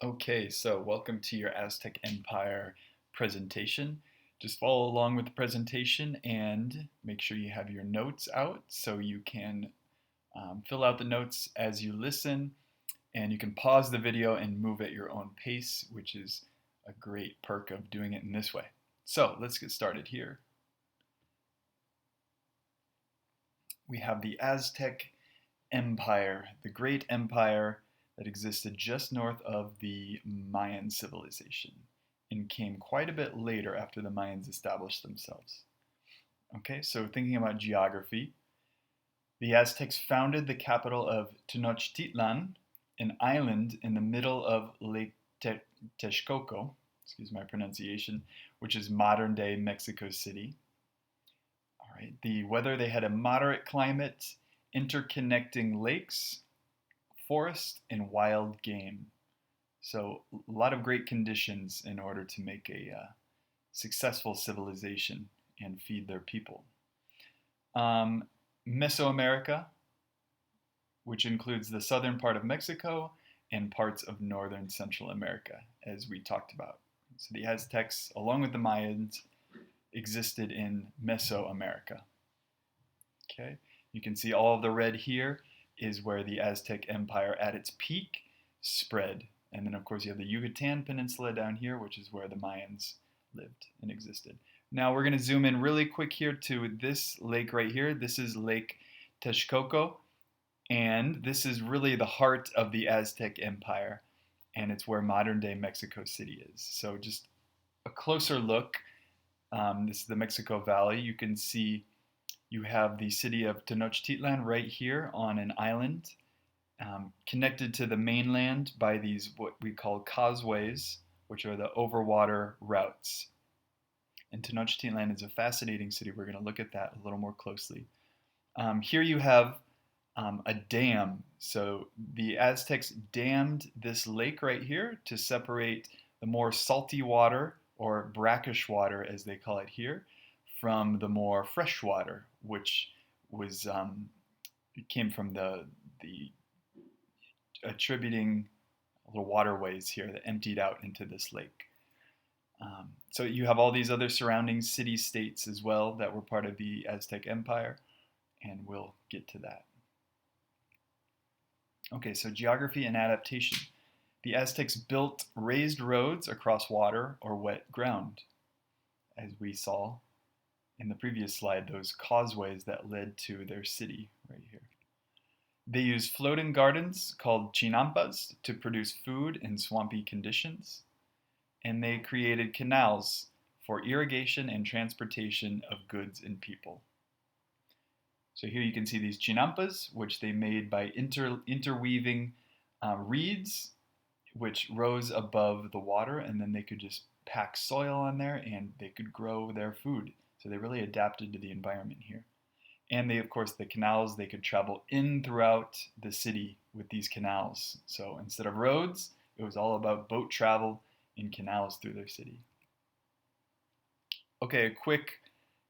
Okay, so welcome to your Aztec Empire presentation. Just follow along with the presentation and make sure you have your notes out so you can fill out the notes as you listen, and you can pause the video and move at your own pace, which is a great perk of doing it in this way. So let's get started here. We have the Aztec Empire, the great empire that existed just north of the Mayan civilization and came quite a bit later after the Mayans established themselves. Okay, so thinking about geography, the Aztecs founded the capital of Tenochtitlan, an island in the middle of Lake Texcoco, excuse my pronunciation, which is modern day Mexico City. All right, the weather, they had a moderate climate, interconnecting lakes, forest, and wild game. So a lot of great conditions in order to make a successful civilization and feed their people. Um, Mesoamerica, which includes the southern part of Mexico and parts of northern Central America, as we talked about. So the Aztecs, along with the Mayans, existed in Mesoamerica. Okay, you can see all of the red here is where the Aztec Empire at its peak spread. And then, of course, you have the Yucatan Peninsula down here, which is where the Mayans lived and existed. Now, we're going to zoom in really quick here to this lake right here. This is Lake Texcoco, and this is really the heart of the Aztec Empire, and it's where modern-day Mexico City is. So just a closer look. This is the Mexico Valley. You can see you have the city of Tenochtitlan right here on an island, connected to the mainland by these what we call causeways, which are the overwater routes. And Tenochtitlan is a fascinating city. We're going to look at that a little more closely. Here you have a dam. So the Aztecs dammed this lake right here to separate the more salty water, or brackish water as they call it here, from the more fresh water, which was came from the attributing little waterways here that emptied out into this lake. So you have all these other surrounding city-states as well that were part of the Aztec Empire, and we'll get to that. Okay, so geography and adaptation. The Aztecs built raised roads across water or wet ground, as we saw in the previous slide, those causeways that led to their city right here. They used floating gardens called chinampas to produce food in swampy conditions, and they created canals for irrigation and transportation of goods and people. So here you can see these chinampas, which they made by interweaving reeds, which rose above the water, and then they could just pack soil on there and they could grow their food. So they really adapted to the environment here. And they, of course, the canals, they could travel in throughout the city with these canals. So instead of roads, it was all about boat travel in canals through their city. Okay, a quick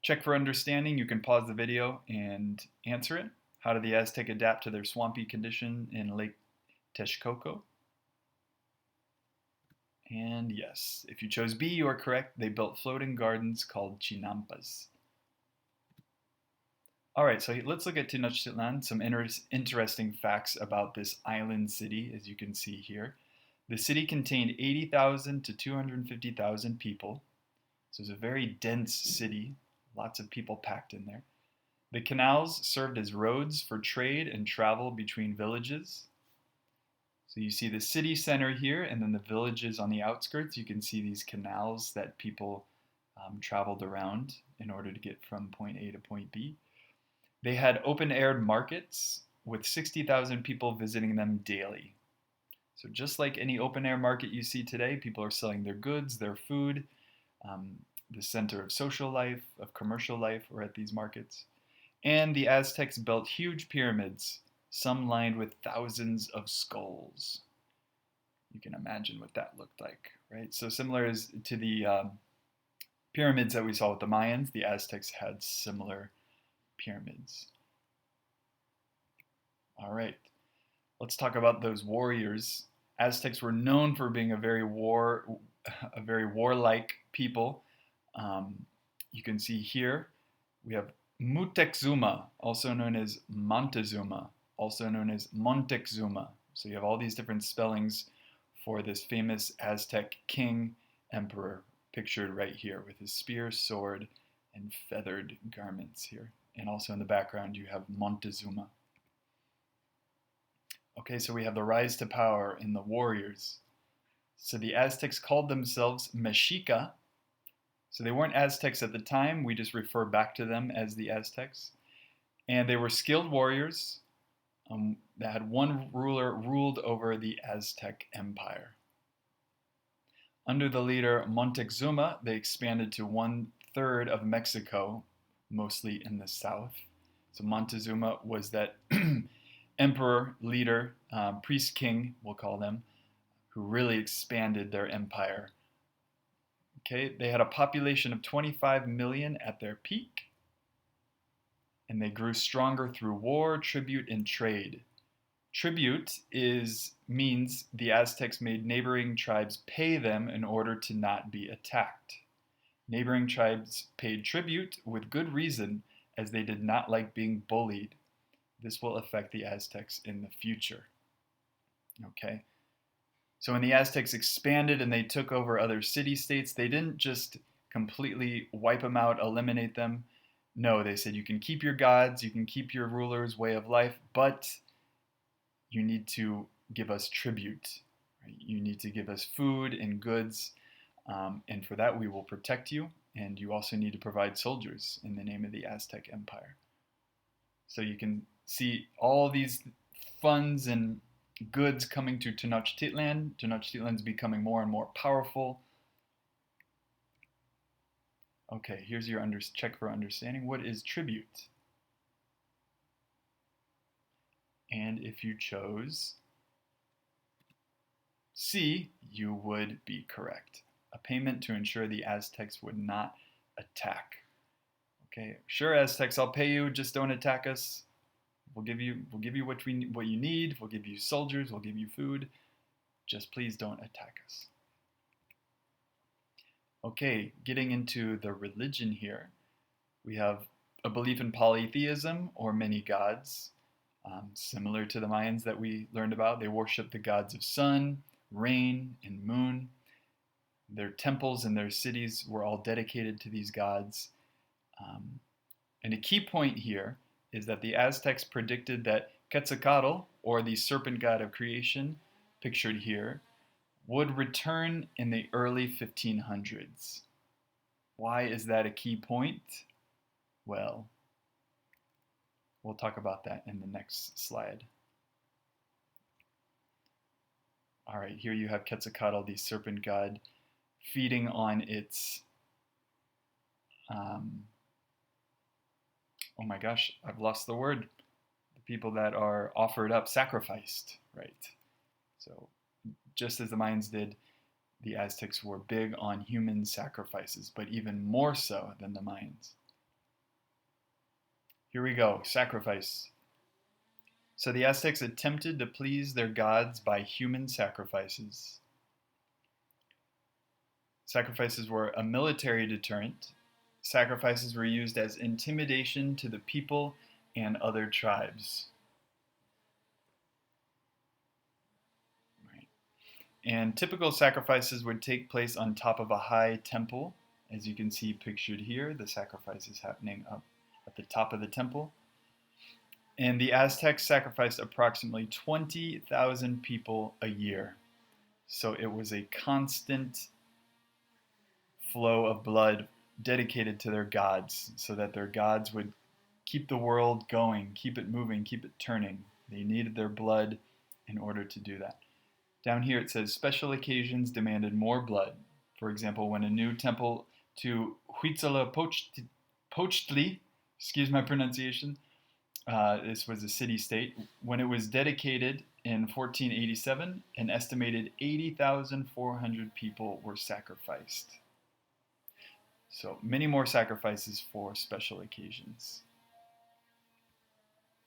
check for understanding. You can pause the video and answer it. How did the Aztec adapt to their swampy condition in Lake Texcoco? And yes, if you chose B, you are correct. They built floating gardens called chinampas. All right, so let's look at Tenochtitlan, some interesting facts about this island city, as you can see here. The city contained 80,000 to 250,000 people, so it's a very dense city, lots of people packed in there. The canals served as roads for trade and travel between villages. So you see the city center here, and then the villages on the outskirts. You can see these canals that people traveled around in order to get from point A to point B. They had open-air markets with 60,000 people visiting them daily. So just like any open-air market you see today, people are selling their goods, their food. The center of social life, of commercial life, were at these markets. And the Aztecs built huge pyramids, some lined with thousands of skulls. You can imagine what that looked like, right? So similar to the pyramids that we saw with the Mayans, the Aztecs had similar pyramids. All right, let's talk about those warriors Aztecs were known for being a very warlike people. Um, you can see here we have Muteczuma, also known as Montezuma, also known as Montezuma. So you have all these different spellings for this famous Aztec king emperor pictured right here with his spear, sword, and feathered garments here. And also in the background you have Montezuma. Okay, so we have the rise to power in the warriors. So the Aztecs called themselves Mexica. So they weren't Aztecs at the time, we just refer back to them as the Aztecs. And they were skilled warriors that had one ruler ruled over the Aztec Empire. Under the leader Montezuma, they expanded to 1/3 of Mexico, mostly in the south. So Montezuma was that emperor, leader, priest king, we'll call them, who really expanded their empire. Okay, they had a population of 25 million at their peak, and they grew stronger through war, tribute, and trade. Tribute means the Aztecs made neighboring tribes pay them in order to not be attacked. Neighboring tribes paid tribute with good reason, as they did not like being bullied. This will affect the Aztecs in the future. Okay, so when the Aztecs expanded and they took over other city-states, they didn't just completely wipe them out, eliminate them. No, they said you can keep your gods, you can keep your rulers' way of life, but you need to give us tribute. Right? You need to give us food and goods, and for that we will protect you, and you also need to provide soldiers in the name of the Aztec Empire. So you can see all these funds and goods coming to Tenochtitlan. Tenochtitlan's becoming more and more powerful. Okay, here's your check for understanding. What is tribute? And if you chose C, you would be correct. A payment to ensure the Aztecs would not attack. Okay, sure, Aztecs, I'll pay you, just don't attack us. We'll give you what you need. We'll give you soldiers. We'll give you food. Just please don't attack us. Okay, getting into the religion here, we have a belief in polytheism, or many gods, similar to the Mayans that we learned about. They worship the gods of sun, rain, and moon. Their temples and their cities were all dedicated to these gods. And a key point here is that the Aztecs predicted that Quetzalcoatl, or the serpent god of creation, pictured here, would return in the early 1500s. Why is that a key point? Well, we'll talk about that in the next slide. All right, here you have Quetzalcoatl, the serpent god, feeding on its oh my gosh, I've lost the word. The people that are offered up, sacrificed, right? So just as the Mayans did, the Aztecs were big on human sacrifices, but even more so than the Mayans. Here we go, sacrifice. So the Aztecs attempted to please their gods by human sacrifices. Sacrifices were a military deterrent. Sacrifices were used as intimidation to the people and other tribes. Right. And typical sacrifices would take place on top of a high temple. As you can see pictured here, the sacrifice is happening up at the top of the temple. And the Aztecs sacrificed approximately 20,000 people a year. So it was a constant flow of blood dedicated to their gods, so that their gods would keep the world going, keep it moving, keep it turning. They needed their blood in order to do that. Down here it says special occasions demanded more blood. For example, when a new temple to Huitzilopochtli, excuse my pronunciation, this was a city-state, when it was dedicated in 1487, an estimated 80,400 people were sacrificed. So many more sacrifices for special occasions.